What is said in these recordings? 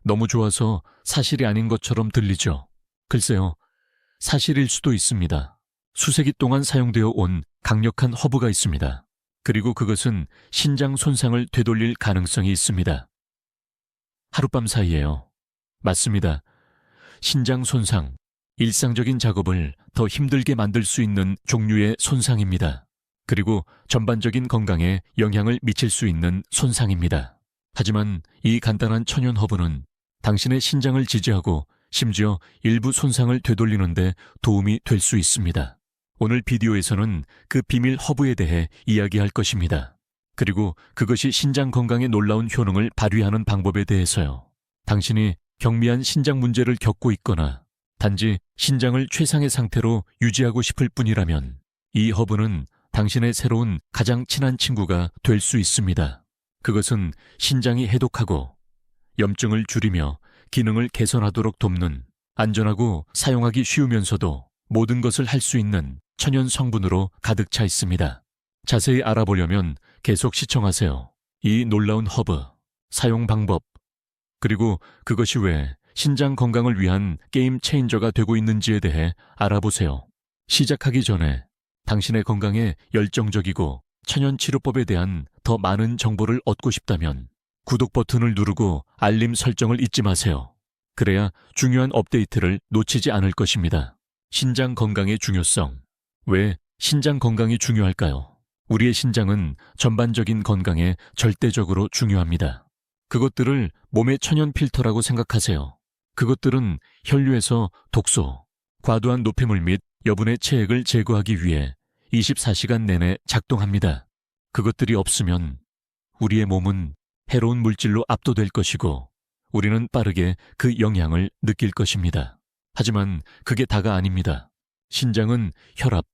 너무 좋아서 사실이 아닌 것처럼 들리죠. 글쎄요, 사실일 수도 있습니다. 수세기 동안 사용되어 온 강력한 허브가 있습니다. 그리고 그것은 신장 손상을 되돌릴 가능성이 있습니다. 하룻밤 사이에요. 맞습니다. 신장 손상, 일상적인 작업을 더 힘들게 만들 수 있는 종류의 손상입니다. 그리고 전반적인 건강에 영향을 미칠 수 있는 손상입니다. 하지만 이 간단한 천연 허브는 당신의 신장을 지지하고 심지어 일부 손상을 되돌리는데 도움이 될 수 있습니다. 오늘 비디오에서는 그 비밀 허브에 대해 이야기할 것입니다. 그리고 그것이 신장 건강에 놀라운 효능을 발휘하는 방법에 대해서요. 당신이 경미한 신장 문제를 겪고 있거나 단지 신장을 최상의 상태로 유지하고 싶을 뿐이라면 이 허브는 당신의 새로운 가장 친한 친구가 될 수 있습니다. 그것은 신장이 해독하고 염증을 줄이며 기능을 개선하도록 돕는 안전하고 사용하기 쉬우면서도 모든 것을 할 수 있는 천연 성분으로 가득 차 있습니다. 자세히 알아보려면 계속 시청하세요. 이 놀라운 허브, 사용 방법, 그리고 그것이 왜 신장 건강을 위한 게임 체인저가 되고 있는지에 대해 알아보세요. 시작하기 전에 당신의 건강에 열정적이고 천연 치료법에 대한 더 많은 정보를 얻고 싶다면 구독 버튼을 누르고 알림 설정을 잊지 마세요. 그래야 중요한 업데이트를 놓치지 않을 것입니다. 신장 건강의 중요성. 왜 신장 건강이 중요할까요? 우리의 신장은 전반적인 건강에 절대적으로 중요합니다. 그것들을 몸의 천연 필터라고 생각하세요. 그것들은 혈류에서 독소, 과도한 노폐물 및 여분의 체액을 제거하기 위해 24시간 내내 작동합니다. 그것들이 없으면 우리의 몸은 해로운 물질로 압도될 것이고 우리는 빠르게 그 영향을 느낄 것입니다. 하지만 그게 다가 아닙니다. 신장은 혈압,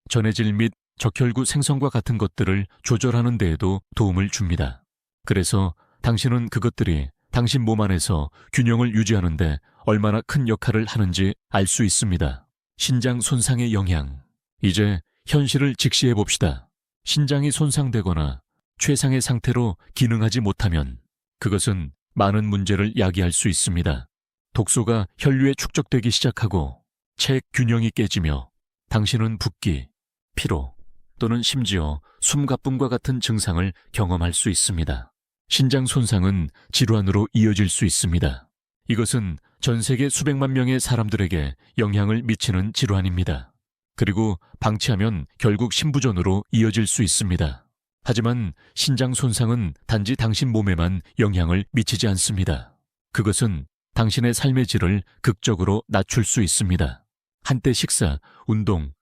전해질 및 적혈구 생성과 같은 것들을 조절하는 데에도 도움을 줍니다. 그래서 당신은 그것들이 당신 몸 안에서 균형을 유지하는 데 얼마나 큰 역할을 하는지 알 수 있습니다. 신장 손상의 영향. 이제 현실을 직시해 봅시다. 신장이 손상되거나 최상의 상태로 기능하지 못하면 그것은 많은 문제를 야기할 수 있습니다. 독소가 혈류에 축적되기 시작하고 체액 균형이 깨지며 당신은 붓기, 피로 또는 심지어 숨가쁨과 같은 증상을 경험할 수 있습니다. 신장 손상은 질환으로 이어질 수 있습니다. 이것은 전 세계 수백만 명의 사람들에게 영향을 미치는 질환입니다. 그리고 방치하면 결국 심부전으로 이어질 수 있습니다. 하지만 신장 손상은 단지 당신 몸에만 영향을 미치지 않습니다. 그것은 당신의 삶의 질을 극적으로 낮출 수 있습니다. 한때 식사, 운동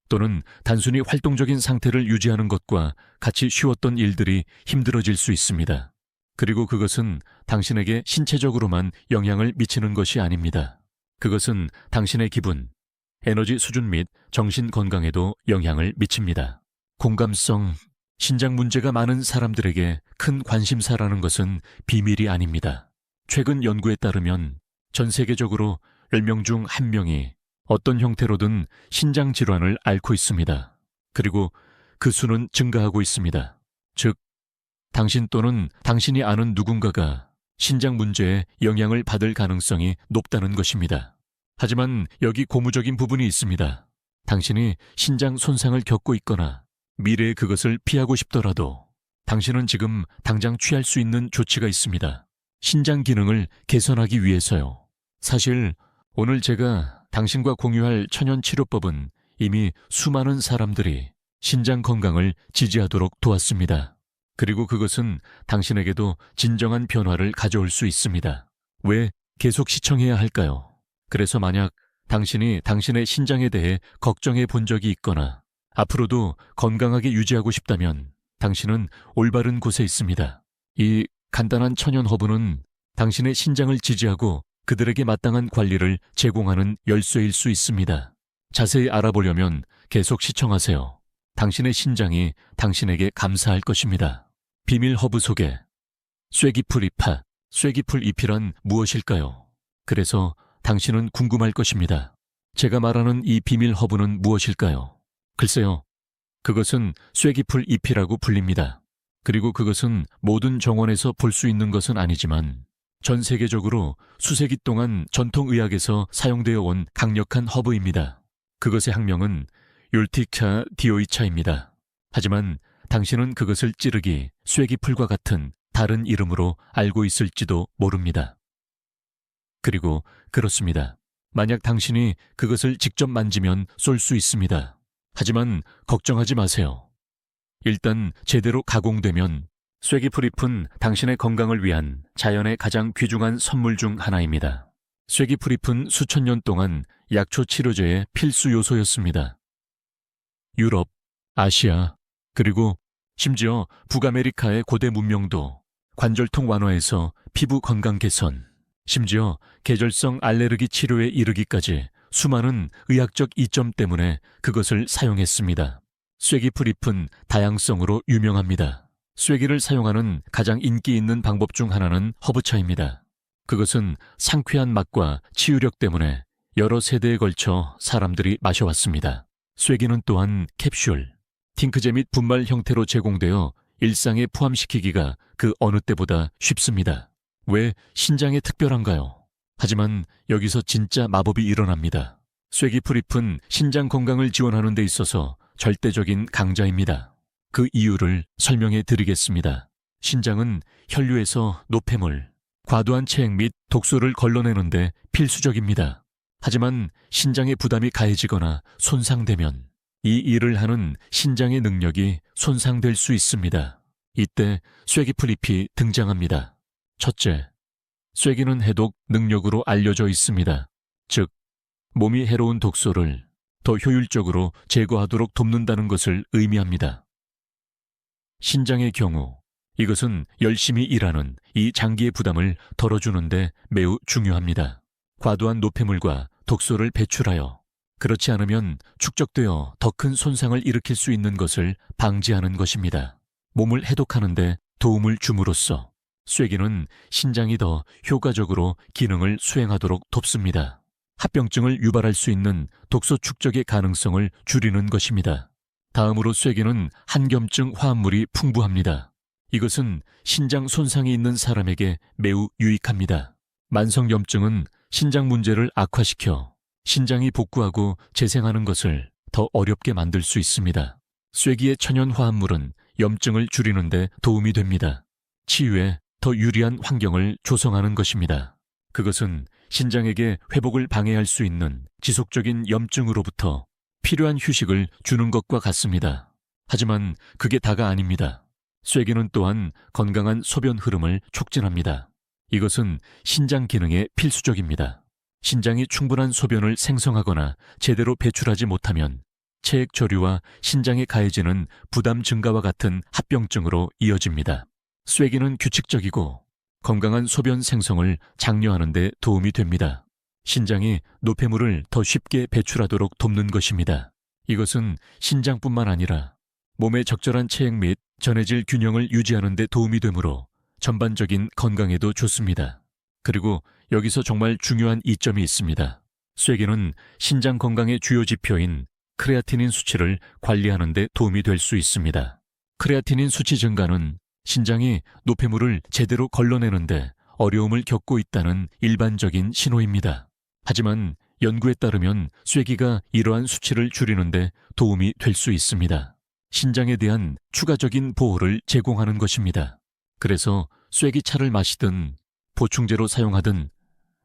또는 단순히 활동적인 상태를 유지하는 것과 같이 쉬웠던 일들이 힘들어질 수 있습니다. 그리고 그것은 당신에게 신체적으로만 영향을 미치는 것이 아닙니다. 그것은 당신의 기분, 에너지 수준 및 정신 건강에도 영향을 미칩니다. 공감성, 신장 문제가 많은 사람들에게 큰 관심사라는 것은 비밀이 아닙니다. 최근 연구에 따르면 전 세계적으로 10명 중 1명이 어떤 형태로든 신장 질환을 앓고 있습니다. 그리고 그 수는 증가하고 있습니다. 즉, 당신 또는 당신이 아는 누군가가 신장 문제에 영향을 받을 가능성이 높다는 것입니다. 하지만 여기 고무적인 부분이 있습니다. 당신이 신장 손상을 겪고 있거나 미래에 그것을 피하고 싶더라도 당신은 지금 당장 취할 수 있는 조치가 있습니다. 신장 기능을 개선하기 위해서요. 사실 오늘 제가 당신과 공유할 천연 치료법은 이미 수많은 사람들이 신장 건강을 지지하도록 도왔습니다. 그리고 그것은 당신에게도 진정한 변화를 가져올 수 있습니다. 왜 계속 시청해야 할까요? 그래서 만약 당신이 당신의 신장에 대해 걱정해 본 적이 있거나 앞으로도 건강하게 유지하고 싶다면 당신은 올바른 곳에 있습니다. 이 간단한 천연 허브는 당신의 신장을 지지하고 그들에게 마땅한 관리를 제공하는 열쇠일 수 있습니다. 자세히 알아보려면 계속 시청하세요. 당신의 신장이 당신에게 감사할 것입니다. 비밀 허브 소개. 쐐기풀 잎. 쐐기풀 잎이란 무엇일까요? 그래서 당신은 궁금할 것입니다. 제가 말하는 이 비밀 허브는 무엇일까요? 글쎄요. 그것은 쐐기풀 잎이라고 불립니다. 그리고 그것은 모든 정원에서 볼 수 있는 것은 아니지만 전 세계적으로 수세기 동안 전통의학에서 사용되어 온 강력한 허브입니다. 그것의 학명은 율티카 디오이차입니다. 하지만 당신은 그것을 찌르기, 쐐기풀과 같은 다른 이름으로 알고 있을지도 모릅니다. 그리고 그렇습니다. 만약 당신이 그것을 직접 만지면 쏠 수 있습니다. 하지만 걱정하지 마세요. 일단 제대로 가공되면 쐐기풀잎은 당신의 건강을 위한 자연의 가장 귀중한 선물 중 하나입니다. 쐐기풀잎은 수천 년 동안 약초 치료제의 필수 요소였습니다. 유럽, 아시아, 그리고 심지어 북아메리카의 고대 문명도 관절통 완화에서 피부 건강 개선, 심지어 계절성 알레르기 치료에 이르기까지 수많은 의학적 이점 때문에 그것을 사용했습니다. 쐐기풀잎은 다양성으로 유명합니다. 쐐기를 사용하는 가장 인기 있는 방법 중 하나는 허브차입니다. 그것은 상쾌한 맛과 치유력 때문에 여러 세대에 걸쳐 사람들이 마셔왔습니다. 쐐기는 또한 캡슐, 팅크제 및 분말 형태로 제공되어 일상에 포함시키기가 그 어느 때보다 쉽습니다. 왜 신장에 특별한가요? 하지만 여기서 진짜 마법이 일어납니다. 쐐기풀잎은 신장 건강을 지원하는 데 있어서 절대적인 강자입니다. 그 이유를 설명해 드리겠습니다. 신장은 혈류에서 노폐물, 과도한 체액 및 독소를 걸러내는데 필수적입니다. 하지만 신장에 부담이 가해지거나 손상되면 이 일을 하는 신장의 능력이 손상될 수 있습니다. 이때 쐐기풀잎이 등장합니다. 첫째, 쐐기는 해독 능력으로 알려져 있습니다. 즉, 몸이 해로운 독소를 더 효율적으로 제거하도록 돕는다는 것을 의미합니다. 신장의 경우 이것은 열심히 일하는 이 장기의 부담을 덜어주는데 매우 중요합니다. 과도한 노폐물과 독소를 배출하여 그렇지 않으면 축적되어 더 큰 손상을 일으킬 수 있는 것을 방지하는 것입니다. 몸을 해독하는 데 도움을 줌으로써 쐐기는 신장이 더 효과적으로 기능을 수행하도록 돕습니다. 합병증을 유발할 수 있는 독소 축적의 가능성을 줄이는 것입니다. 다음으로 쐐기는 한겸증 화합물이 풍부합니다. 이것은 신장 손상이 있는 사람에게 매우 유익합니다. 만성염증은 신장 문제를 악화시켜 신장이 복구하고 재생하는 것을 더 어렵게 만들 수 있습니다. 쐐기의 천연 화합물은 염증을 줄이는 데 도움이 됩니다. 치유에 더 유리한 환경을 조성하는 것입니다. 그것은 신장에게 회복을 방해할 수 있는 지속적인 염증으로부터 필요한 휴식을 주는 것과 같습니다. 하지만 그게 다가 아닙니다. 쐐기는 또한 건강한 소변 흐름을 촉진합니다. 이것은 신장 기능에 필수적입니다. 신장이 충분한 소변을 생성하거나 제대로 배출하지 못하면 체액 저류와 신장에 가해지는 부담 증가와 같은 합병증으로 이어집니다. 쐐기는 규칙적이고 건강한 소변 생성을 장려하는 데 도움이 됩니다. 신장이 노폐물을 더 쉽게 배출하도록 돕는 것입니다. 이것은 신장뿐만 아니라 몸의 적절한 체액 및 전해질 균형을 유지하는 데 도움이 되므로 전반적인 건강에도 좋습니다. 그리고 여기서 정말 중요한 이점이 있습니다. 쐐기는 신장 건강의 주요 지표인 크레아티닌 수치를 관리하는 데 도움이 될 수 있습니다. 크레아티닌 수치 증가는 신장이 노폐물을 제대로 걸러내는데 어려움을 겪고 있다는 일반적인 신호입니다. 하지만 연구에 따르면 쐐기가 이러한 수치를 줄이는데 도움이 될 수 있습니다. 신장에 대한 추가적인 보호를 제공하는 것입니다. 그래서 쐐기차를 마시든 보충제로 사용하든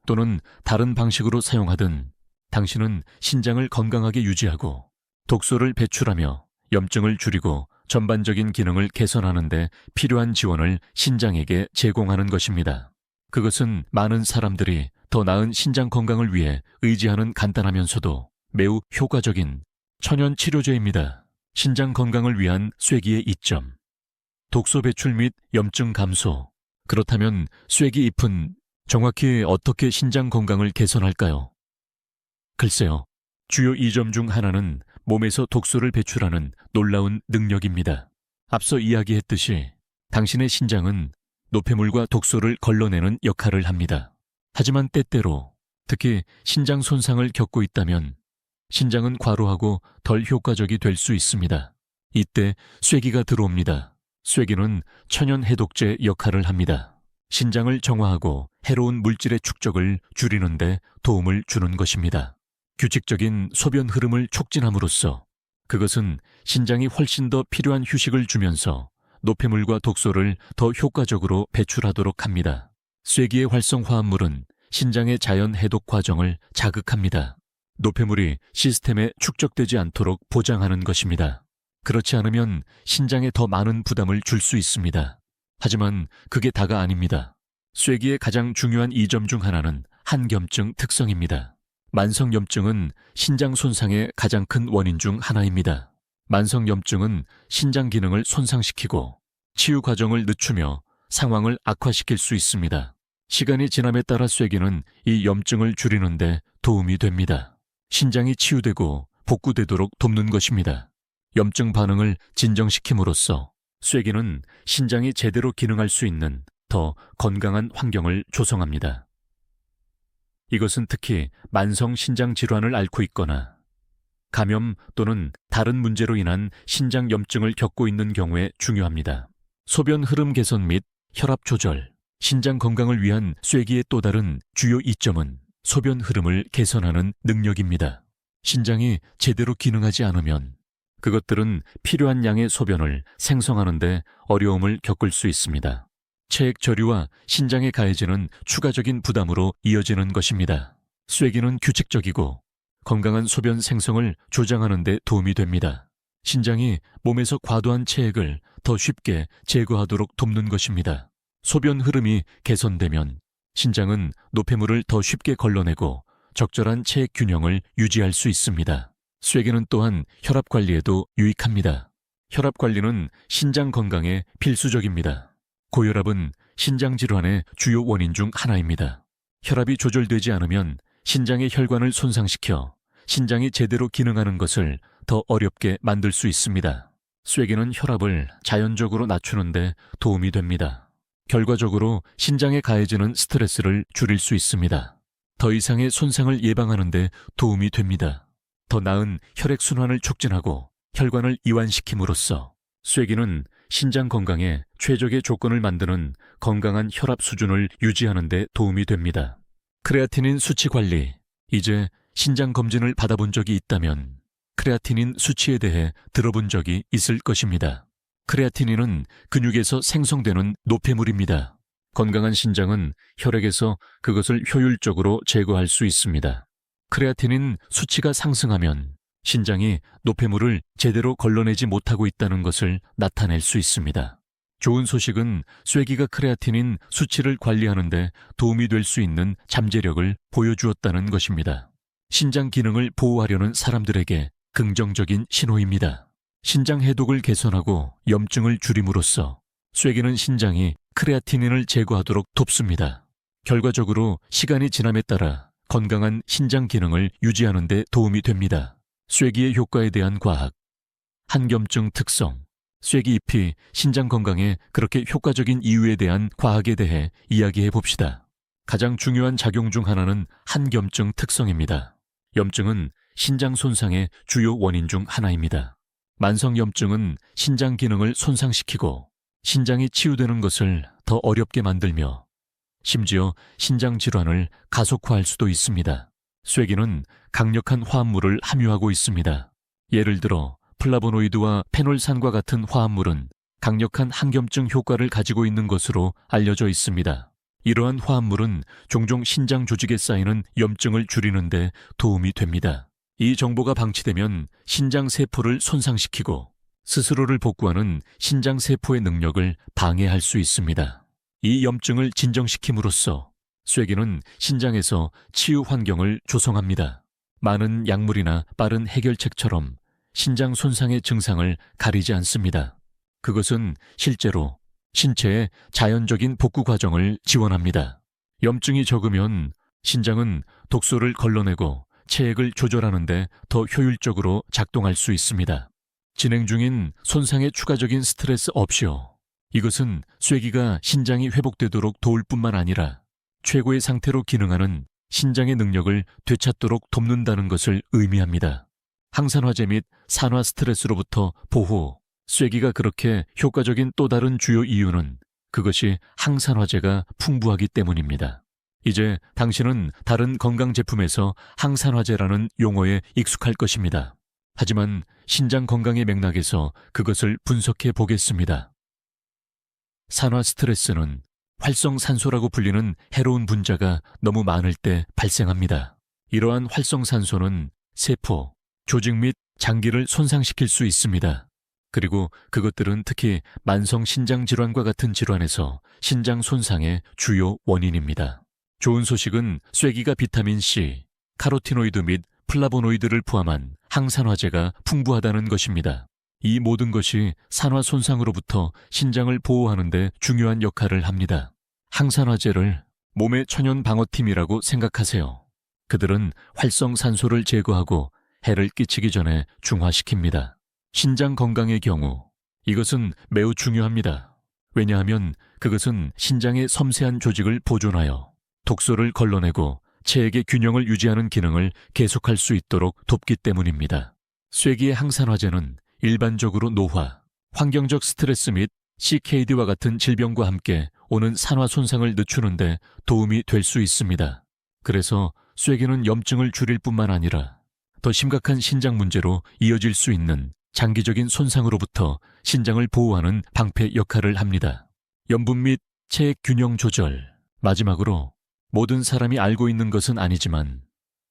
또는 다른 방식으로 사용하든 당신은 신장을 건강하게 유지하고 독소를 배출하며 염증을 줄이고 전반적인 기능을 개선하는 데 필요한 지원을 신장에게 제공하는 것입니다. 그것은 많은 사람들이 더 나은 신장 건강을 위해 의지하는 간단하면서도 매우 효과적인 천연 치료제입니다. 신장 건강을 위한 쐐기의 이점. 독소 배출 및 염증 감소. 그렇다면 쐐기 잎은 정확히 어떻게 신장 건강을 개선할까요? 글쎄요. 주요 이점 중 하나는 몸에서 독소를 배출하는 놀라운 능력입니다. 앞서 이야기했듯이 당신의 신장은 노폐물과 독소를 걸러내는 역할을 합니다. 하지만 때때로 특히 신장 손상을 겪고 있다면 신장은 과로하고 덜 효과적이 될 수 있습니다. 이때 쐐기가 들어옵니다. 쐐기는 천연 해독제 역할을 합니다. 신장을 정화하고 해로운 물질의 축적을 줄이는 데 도움을 주는 것입니다. 규칙적인 소변 흐름을 촉진함으로써 그것은 신장이 훨씬 더 필요한 휴식을 주면서 노폐물과 독소를 더 효과적으로 배출하도록 합니다. 쇠기의 활성 화합물은 신장의 자연 해독 과정을 자극합니다. 노폐물이 시스템에 축적되지 않도록 보장하는 것입니다. 그렇지 않으면 신장에 더 많은 부담을 줄 수 있습니다. 하지만 그게 다가 아닙니다. 쇠기의 가장 중요한 이점 중 하나는 한겸증 특성입니다. 만성염증은 신장 손상의 가장 큰 원인 중 하나입니다. 만성염증은 신장 기능을 손상시키고 치유 과정을 늦추며 상황을 악화시킬 수 있습니다. 시간이 지남에 따라 쇠기는 이 염증을 줄이는 데 도움이 됩니다. 신장이 치유되고 복구되도록 돕는 것입니다. 염증 반응을 진정시킴으로써 쇠기는 신장이 제대로 기능할 수 있는 더 건강한 환경을 조성합니다. 이것은 특히 만성 신장 질환을 앓고 있거나 감염 또는 다른 문제로 인한 신장 염증을 겪고 있는 경우에 중요합니다. 소변 흐름 개선 및 혈압 조절, 신장 건강을 위한 쇠기의 또 다른 주요 이점은 소변 흐름을 개선하는 능력입니다. 신장이 제대로 기능하지 않으면 그것들은 필요한 양의 소변을 생성하는 데 어려움을 겪을 수 있습니다. 체액 저류와 신장에 가해지는 추가적인 부담으로 이어지는 것입니다. 쇠기는 규칙적이고 건강한 소변 생성을 조장하는 데 도움이 됩니다. 신장이 몸에서 과도한 체액을 더 쉽게 제거하도록 돕는 것입니다. 소변 흐름이 개선되면 신장은 노폐물을 더 쉽게 걸러내고 적절한 체액 균형을 유지할 수 있습니다. 쇠기는 또한 혈압 관리에도 유익합니다. 혈압 관리는 신장 건강에 필수적입니다. 고혈압은 신장 질환의 주요 원인 중 하나입니다. 혈압이 조절되지 않으면 신장의 혈관을 손상시켜 신장이 제대로 기능하는 것을 더 어렵게 만들 수 있습니다. 쇠기는 혈압을 자연적으로 낮추는 데 도움이 됩니다. 결과적으로 신장에 가해지는 스트레스를 줄일 수 있습니다. 더 이상의 손상을 예방하는 데 도움이 됩니다. 더 나은 혈액순환을 촉진하고 혈관을 이완시킴으로써 쇠기는 신장 건강에 최적의 조건을 만드는 건강한 혈압 수준을 유지하는 데 도움이 됩니다. 크레아티닌 수치 관리. 이제 신장 검진을 받아본 적이 있다면 크레아티닌 수치에 대해 들어본 적이 있을 것입니다. 크레아티닌은 근육에서 생성되는 노폐물입니다. 건강한 신장은 혈액에서 그것을 효율적으로 제거할 수 있습니다. 크레아티닌 수치가 상승하면 신장이 노폐물을 제대로 걸러내지 못하고 있다는 것을 나타낼 수 있습니다. 좋은 소식은 쇠기가 크레아티닌 수치를 관리하는 데 도움이 될 수 있는 잠재력을 보여주었다는 것입니다. 신장 기능을 보호하려는 사람들에게 긍정적인 신호입니다. 신장 해독을 개선하고 염증을 줄임으로써 쇠기는 신장이 크레아티닌을 제거하도록 돕습니다. 결과적으로 시간이 지남에 따라 건강한 신장 기능을 유지하는 데 도움이 됩니다. 쇠기의 효과에 대한 과학. 한겸증 특성. 쇠기 잎이 신장 건강에 그렇게 효과적인 이유에 대한 과학에 대해 이야기해 봅시다. 가장 중요한 작용 중 하나는 한겸증 특성입니다. 염증은 신장 손상의 주요 원인 중 하나입니다. 만성염증은 신장 기능을 손상시키고 신장이 치유되는 것을 더 어렵게 만들며 심지어 신장 질환을 가속화할 수도 있습니다. 쇠기는 강력한 화합물을 함유하고 있습니다. 예를 들어 플라보노이드와 페놀산과 같은 화합물은 강력한 항염증 효과를 가지고 있는 것으로 알려져 있습니다. 이러한 화합물은 종종 신장 조직에 쌓이는 염증을 줄이는 데 도움이 됩니다. 이 정보가 방치되면 신장 세포를 손상시키고 스스로를 복구하는 신장 세포의 능력을 방해할 수 있습니다. 이 염증을 진정시킴으로써 쇠기는 신장에서 치유 환경을 조성합니다. 많은 약물이나 빠른 해결책처럼 신장 손상의 증상을 가리지 않습니다. 그것은 실제로 신체의 자연적인 복구 과정을 지원합니다. 염증이 적으면 신장은 독소를 걸러내고 체액을 조절하는 데 더 효율적으로 작동할 수 있습니다. 진행 중인 손상의 추가적인 스트레스 없이요. 이것은 쇠기가 신장이 회복되도록 도울 뿐만 아니라 최고의 상태로 기능하는 신장의 능력을 되찾도록 돕는다는 것을 의미합니다. 항산화제 및 산화 스트레스로부터 보호. 쇠기가 그렇게 효과적인 또 다른 주요 이유는 그것이 항산화제가 풍부하기 때문입니다. 이제 당신은 다른 건강제품에서 항산화제라는 용어에 익숙할 것입니다. 하지만 신장 건강의 맥락에서 그것을 분석해 보겠습니다. 산화 스트레스는 활성산소라고 불리는 해로운 분자가 너무 많을 때 발생합니다. 이러한 활성산소는 세포, 조직 및 장기를 손상시킬 수 있습니다. 그리고 그것들은 특히 만성 신장질환과 같은 질환에서 신장 손상의 주요 원인입니다. 좋은 소식은 쇠기가 비타민C, 카로티노이드 및 플라보노이드를 포함한 항산화제가 풍부하다는 것입니다. 이 모든 것이 산화 손상으로부터 신장을 보호하는 데 중요한 역할을 합니다. 항산화제를 몸의 천연 방어팀이라고 생각하세요. 그들은 활성산소를 제거하고 해를 끼치기 전에 중화시킵니다. 신장 건강의 경우 이것은 매우 중요합니다. 왜냐하면 그것은 신장의 섬세한 조직을 보존하여 독소를 걸러내고 체액의 균형을 유지하는 기능을 계속할 수 있도록 돕기 때문입니다. 쇠기의 항산화제는 일반적으로 노화, 환경적 스트레스 및 CKD와 같은 질병과 함께 오는 산화 손상을 늦추는 데 도움이 될 수 있습니다. 그래서 쇠기는 염증을 줄일 뿐만 아니라 더 심각한 신장 문제로 이어질 수 있는 장기적인 손상으로부터 신장을 보호하는 방패 역할을 합니다. 염분 및 체액 균형 조절, 마지막으로 모든 사람이 알고 있는 것은 아니지만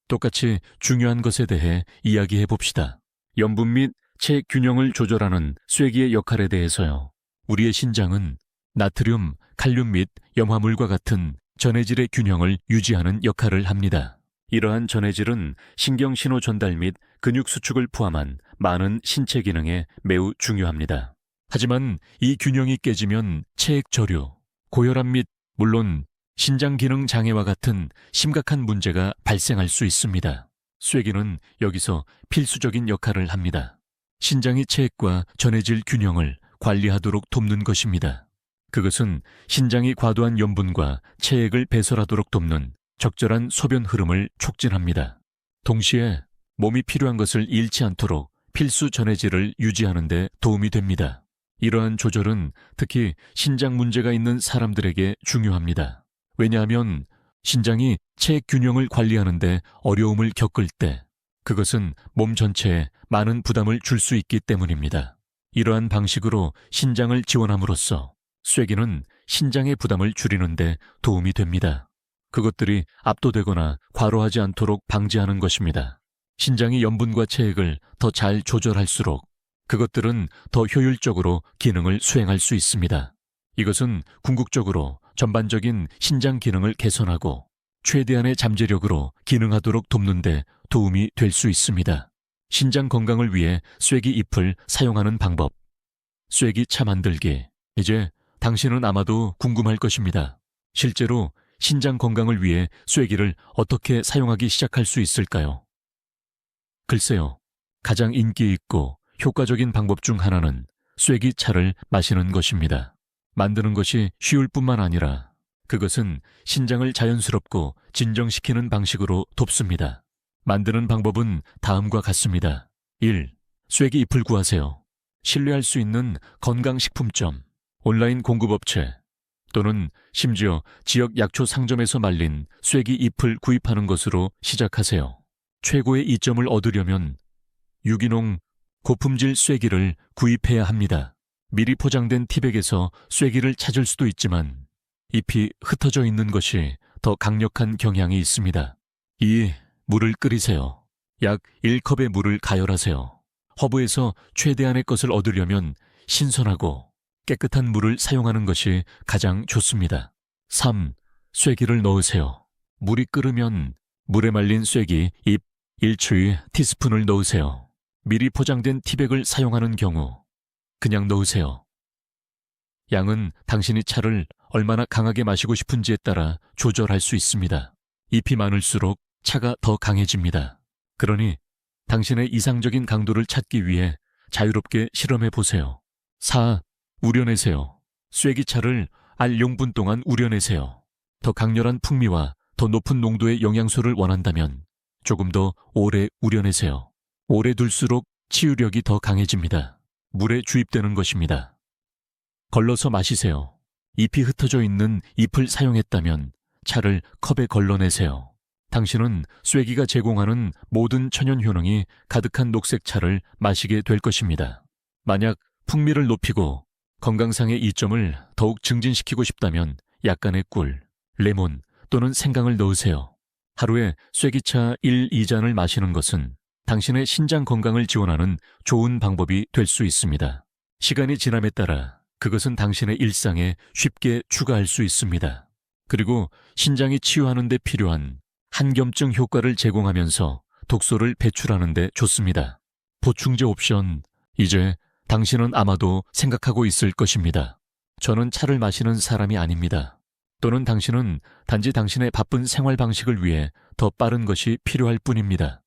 똑같이 중요한 것에 대해 이야기해 봅시다. 염분 및 체액 균형을 조절하는 쇠기의 역할에 대해서요. 우리의 신장은 나트륨, 칼륨 및 염화물과 같은 전해질의 균형을 유지하는 역할을 합니다. 이러한 전해질은 신경신호 전달 및 근육 수축을 포함한 많은 신체 기능에 매우 중요합니다. 하지만 이 균형이 깨지면 체액 저류, 고혈압 및 물론 신장 기능 장애와 같은 심각한 문제가 발생할 수 있습니다. 쇠기는 여기서 필수적인 역할을 합니다. 신장이 체액과 전해질 균형을 관리하도록 돕는 것입니다. 그것은 신장이 과도한 염분과 체액을 배설하도록 돕는 적절한 소변 흐름을 촉진합니다. 동시에 몸이 필요한 것을 잃지 않도록 필수 전해질을 유지하는 데 도움이 됩니다. 이러한 조절은 특히 신장 문제가 있는 사람들에게 중요합니다. 왜냐하면 신장이 체액 균형을 관리하는 데 어려움을 겪을 때 그것은 몸 전체에 많은 부담을 줄 수 있기 때문입니다. 이러한 방식으로 신장을 지원함으로써 쇠기는 신장의 부담을 줄이는 데 도움이 됩니다. 그것들이 압도되거나 과로하지 않도록 방지하는 것입니다. 신장이 염분과 체액을 더 잘 조절할수록 그것들은 더 효율적으로 기능을 수행할 수 있습니다. 이것은 궁극적으로 전반적인 신장 기능을 개선하고 최대한의 잠재력으로 기능하도록 돕는 데 도움이 될 수 있습니다. 신장 건강을 위해 쇠기 잎을 사용하는 방법. 쇠기 차 만들기. 이제 당신은 아마도 궁금할 것입니다. 실제로 신장 건강을 위해 쇠기를 어떻게 사용하기 시작할 수 있을까요? 글쎄요. 가장 인기 있고 효과적인 방법 중 하나는 쇠기 차를 마시는 것입니다. 만드는 것이 쉬울 뿐만 아니라 그것은 신장을 자연스럽고 진정시키는 방식으로 돕습니다. 만드는 방법은 다음과 같습니다. 1. 쇠기 잎을 구하세요. 신뢰할 수 있는 건강식품점, 온라인 공급업체 또는 심지어 지역 약초 상점에서 말린 쇠기 잎을 구입하는 것으로 시작하세요. 최고의 이점을 얻으려면 유기농 고품질 쇠기를 구입해야 합니다. 미리 포장된 티백에서 쇠기를 찾을 수도 있지만 잎이 흩어져 있는 것이 더 강력한 경향이 있습니다. 2. 물을 끓이세요. 약 1컵의 물을 가열하세요. 허브에서 최대한의 것을 얻으려면 신선하고 깨끗한 물을 사용하는 것이 가장 좋습니다. 3. 쇠기를 넣으세요. 물이 끓으면 물에 말린 쇠기 잎 1추위 티스푼을 넣으세요. 미리 포장된 티백을 사용하는 경우 그냥 넣으세요. 양은 당신이 차를 얼마나 강하게 마시고 싶은지에 따라 조절할 수 있습니다. 잎이 많을수록 차가 더 강해집니다. 그러니 당신의 이상적인 강도를 찾기 위해 자유롭게 실험해 보세요. 4. 우려내세요. 쇠기차를 알 0분 동안 우려내세요. 더 강렬한 풍미와 더 높은 농도의 영양소를 원한다면 조금 더 오래 우려내세요. 오래 둘수록 치유력이 더 강해집니다. 물에 주입되는 것입니다. 걸러서 마시세요. 잎이 흩어져 있는 잎을 사용했다면 차를 컵에 걸러내세요. 당신은 쐐기가 제공하는 모든 천연 효능이 가득한 녹색 차를 마시게 될 것입니다. 만약 풍미를 높이고 건강상의 이점을 더욱 증진시키고 싶다면 약간의 꿀, 레몬 또는 생강을 넣으세요. 하루에 쐐기차 1, 2잔을 마시는 것은 당신의 신장 건강을 지원하는 좋은 방법이 될 수 있습니다. 시간이 지남에 따라 그것은 당신의 일상에 쉽게 추가할 수 있습니다. 그리고 신장이 치유하는 데 필요한 한겸증 효과를 제공하면서 독소를 배출하는 데 좋습니다. 보충제 옵션, 이제 당신은 아마도 생각하고 있을 것입니다. 저는 차를 마시는 사람이 아닙니다. 또는 당신은 단지 당신의 바쁜 생활 방식을 위해 더 빠른 것이 필요할 뿐입니다.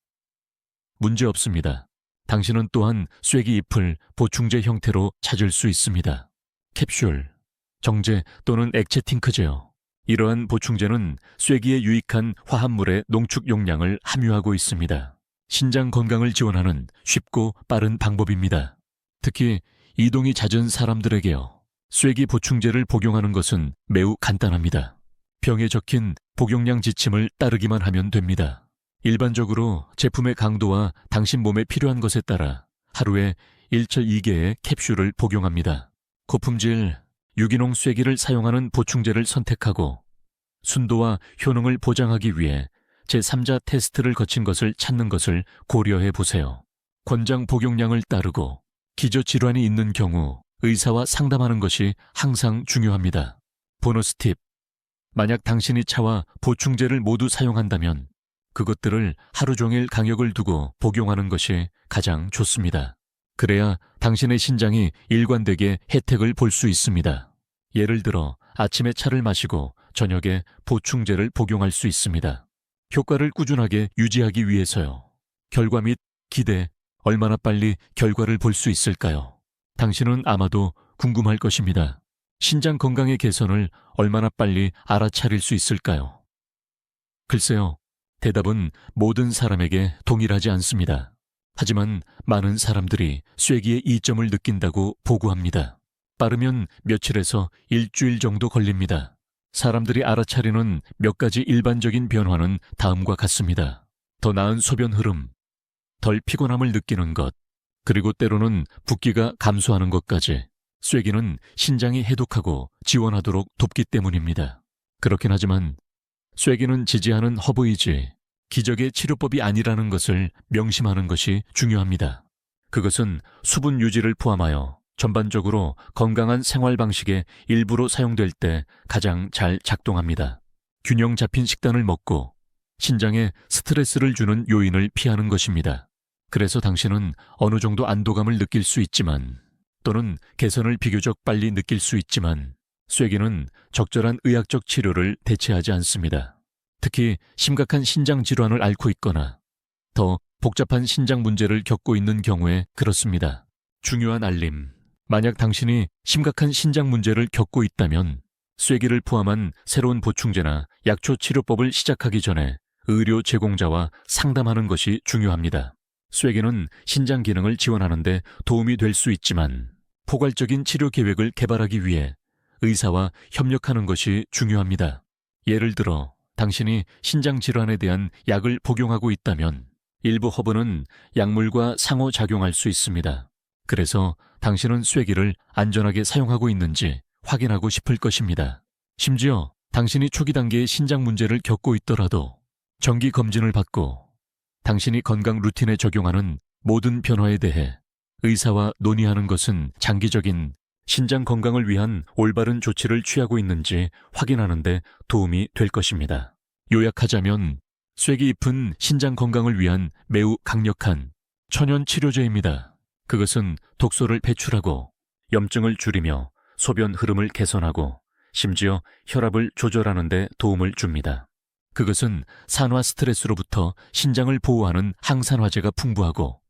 문제 없습니다. 당신은 또한 쐐기 잎을 보충제 형태로 찾을 수 있습니다. 캡슐, 정제 또는 액체 팅크제요. 이러한 보충제는 쐐기에 유익한 화합물의 농축 용량을 함유하고 있습니다. 신장 건강을 지원하는 쉽고 빠른 방법입니다. 특히 이동이 잦은 사람들에게요. 쐐기 보충제를 복용하는 것은 매우 간단합니다. 병에 적힌 복용량 지침을 따르기만 하면 됩니다. 일반적으로 제품의 강도와 당신 몸에 필요한 것에 따라 하루에 1.2개의 캡슐을 복용합니다. 고품질 유기농 쐐기를 사용하는 보충제를 선택하고 순도와 효능을 보장하기 위해 제3자 테스트를 거친 것을 찾는 것을 고려해 보세요. 권장 복용량을 따르고 기저질환이 있는 경우 의사와 상담하는 것이 항상 중요합니다. 보너스 팁. 만약 당신이 차와 보충제를 모두 사용한다면 그것들을 하루 종일 간격을 두고 복용하는 것이 가장 좋습니다. 그래야 당신의 신장이 일관되게 혜택을 볼 수 있습니다. 예를 들어 아침에 차를 마시고 저녁에 보충제를 복용할 수 있습니다. 효과를 꾸준하게 유지하기 위해서요. 결과 및 기대, 얼마나 빨리 결과를 볼 수 있을까요? 당신은 아마도 궁금할 것입니다. 신장 건강의 개선을 얼마나 빨리 알아차릴 수 있을까요? 글쎄요, 대답은 모든 사람에게 동일하지 않습니다. 하지만 많은 사람들이 쐐기의 이점을 느낀다고 보고합니다. 빠르면 며칠에서 일주일 정도 걸립니다. 사람들이 알아차리는 몇 가지 일반적인 변화는 다음과 같습니다. 더 나은 소변 흐름, 덜 피곤함을 느끼는 것, 그리고 때로는 붓기가 감소하는 것까지. 쐐기는 신장이 해독하고 지원하도록 돕기 때문입니다. 그렇긴 하지만 쐐기는 지지하는 허브이지 기적의 치료법이 아니라는 것을 명심하는 것이 중요합니다. 그것은 수분 유지를 포함하여 전반적으로 건강한 생활 방식의 일부로 사용될 때 가장 잘 작동합니다. 균형 잡힌 식단을 먹고 신장에 스트레스를 주는 요인을 피하는 것입니다. 그래서 당신은 어느 정도 안도감을 느낄 수 있지만 또는 개선을 비교적 빨리 느낄 수 있지만 쐐기는 적절한 의학적 치료를 대체하지 않습니다. 특히 심각한 신장 질환을 앓고 있거나 더 복잡한 신장 문제를 겪고 있는 경우에 그렇습니다. 중요한 알림. 만약 당신이 심각한 신장 문제를 겪고 있다면 쐐기를 포함한 새로운 보충제나 약초 치료법을 시작하기 전에 의료 제공자와 상담하는 것이 중요합니다. 쐐기는 신장 기능을 지원하는 데 도움이 될 수 있지만 포괄적인 치료 계획을 개발하기 위해 의사와 협력하는 것이 중요합니다. 예를 들어 당신이 신장 질환에 대한 약을 복용하고 있다면 일부 허브는 약물과 상호작용할 수 있습니다. 그래서 당신은 쐐기를 안전하게 사용하고 있는지 확인하고 싶을 것입니다. 심지어 당신이 초기 단계의 신장 문제를 겪고 있더라도 정기 검진을 받고 당신이 건강 루틴에 적용하는 모든 변화에 대해 의사와 논의하는 것은 장기적인 신장 건강을 위한 올바른 조치를 취하고 있는지 확인하는 데 도움이 될 것입니다. 요약하자면 쐐기 잎은 신장 건강을 위한 매우 강력한 천연 치료제입니다. 그것은 독소를 배출하고 염증을 줄이며 소변 흐름을 개선하고 심지어 혈압을 조절하는 데 도움을 줍니다. 그것은 산화 스트레스로부터 신장을 보호하는 항산화제가 풍부하고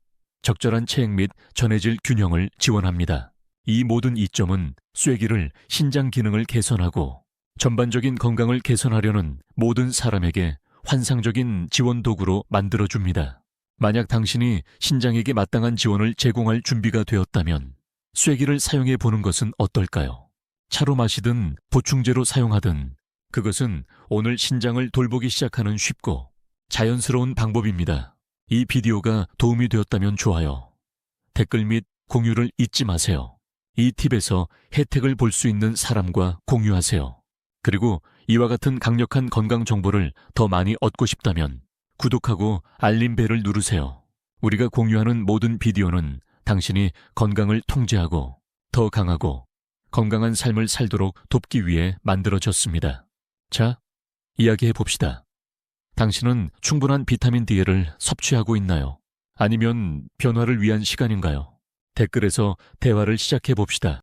적절한 체액 및 전해질 균형을 지원합니다. 이 모든 이점은 쐐기를 신장 기능을 개선하고 전반적인 건강을 개선하려는 모든 사람에게 환상적인 지원 도구로 만들어줍니다. 만약 당신이 신장에게 마땅한 지원을 제공할 준비가 되었다면 쐐기를 사용해 보는 것은 어떨까요? 차로 마시든 보충제로 사용하든 그것은 오늘 신장을 돌보기 시작하는 쉽고 자연스러운 방법입니다. 이 비디오가 도움이 되었다면 좋아요. 댓글 및 공유를 잊지 마세요. 이 팁에서 혜택을 볼 수 있는 사람과 공유하세요. 그리고 이와 같은 강력한 건강 정보를 더 많이 얻고 싶다면 구독하고 알림벨을 누르세요. 우리가 공유하는 모든 비디오는 당신이 건강을 통제하고 더 강하고 건강한 삶을 살도록 돕기 위해 만들어졌습니다. 자, 이야기해 봅시다. 당신은 충분한 비타민 D를 섭취하고 있나요? 아니면 변화를 위한 시간인가요? 댓글에서 대화를 시작해 봅시다.